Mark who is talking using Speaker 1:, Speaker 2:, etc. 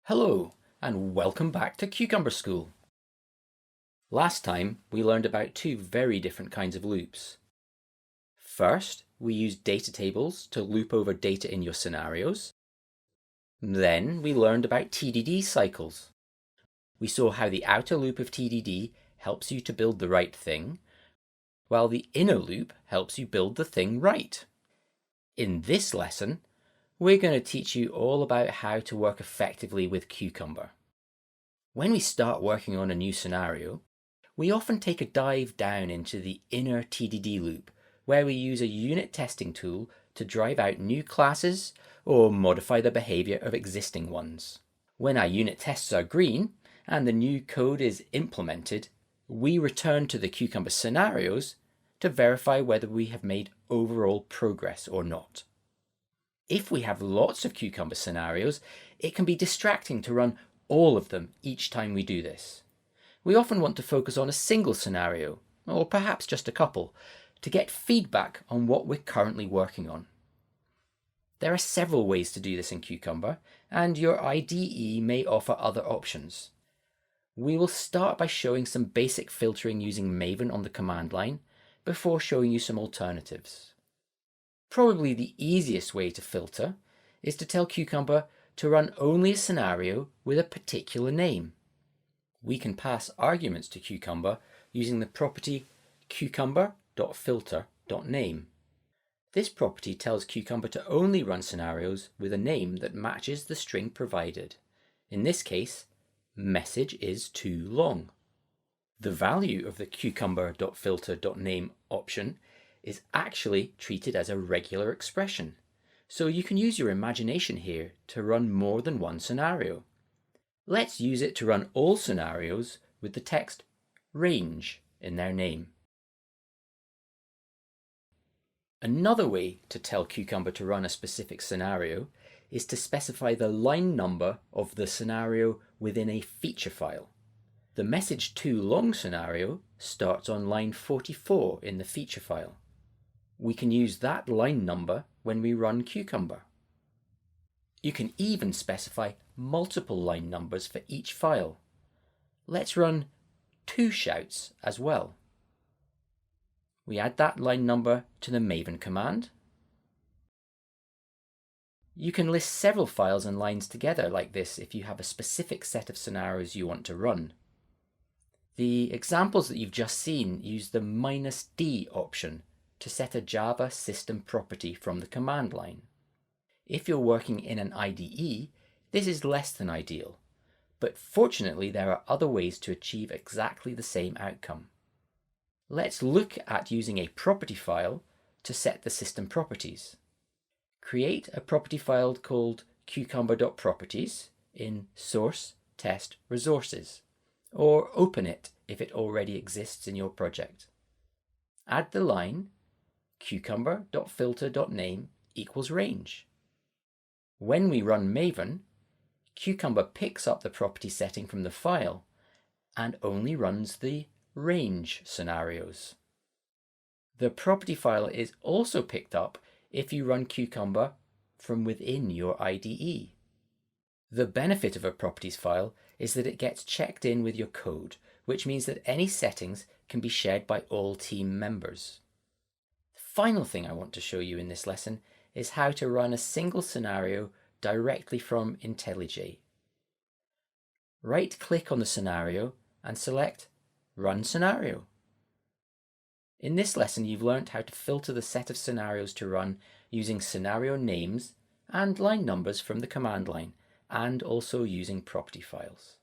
Speaker 1: Hello, and welcome back to Cucumber School. Last time, we learned about two very different kinds of loops. First, we used data tables to loop over data in your scenarios. Then, we learned about TDD cycles. We saw how the outer loop of TDD helps you to build the right thing, while the inner loop helps you build the thing right. In this lesson, we're going to teach you all about how to work effectively with Cucumber. When we start working on a new scenario, we often take a dive down into the inner TDD loop, where we use a unit testing tool to drive out new classes or modify the behavior of existing ones. When our unit tests are green and the new code is implemented, we return to the Cucumber scenarios to verify whether we have made overall progress or not. If we have lots of Cucumber scenarios, it can be distracting to run all of them each time we do this. We often want to focus on a single scenario, or perhaps just a couple, to get feedback on what we're currently working on. There are several ways to do this in Cucumber, and your IDE may offer other options. We will start by showing some basic filtering using Maven on the command line, before showing you some alternatives. Probably the easiest way to filter is to tell Cucumber to run only a scenario with a particular name. We can pass arguments to Cucumber using the property cucumber.filter.name. This property tells Cucumber to only run scenarios with a name that matches the string provided. In this case, message is too long. The value of the cucumber.filter.name option is actually treated as a regular expression, so you can use your imagination here to run more than one scenario. Let's use it to run all scenarios with the text range in their name. Another way to tell Cucumber to run a specific scenario is to specify the line number of the scenario within a feature file. The message too long scenario starts on line 44 in the feature file. We can use that line number when we run Cucumber. You can even specify multiple line numbers for each file. Let's run 2 shouts as well. We add that line number to the Maven command. You can list several files and lines together like this if you have a specific set of scenarios you want to run. The examples that you've just seen use the -d option to set a Java system property from the command line. If you're working in an IDE, this is less than ideal, but fortunately there are other ways to achieve exactly the same outcome. Let's look at using a property file to set the system properties. Create a property file called cucumber.properties in source test resources, or open it if it already exists in your project. Add the line cucumber.filter.name equals range. When we run Maven, Cucumber picks up the property setting from the file and only runs the range scenarios. The property file is also picked up if you run Cucumber from within your IDE. The benefit of a properties file is that it gets checked in with your code, which means that any settings can be shared by all team members. The final thing I want to show you in this lesson is how to run a single scenario directly from IntelliJ. Right-click on the scenario and select Run Scenario. In this lesson, you've learnt how to filter the set of scenarios to run using scenario names and line numbers from the command line, and also using property files.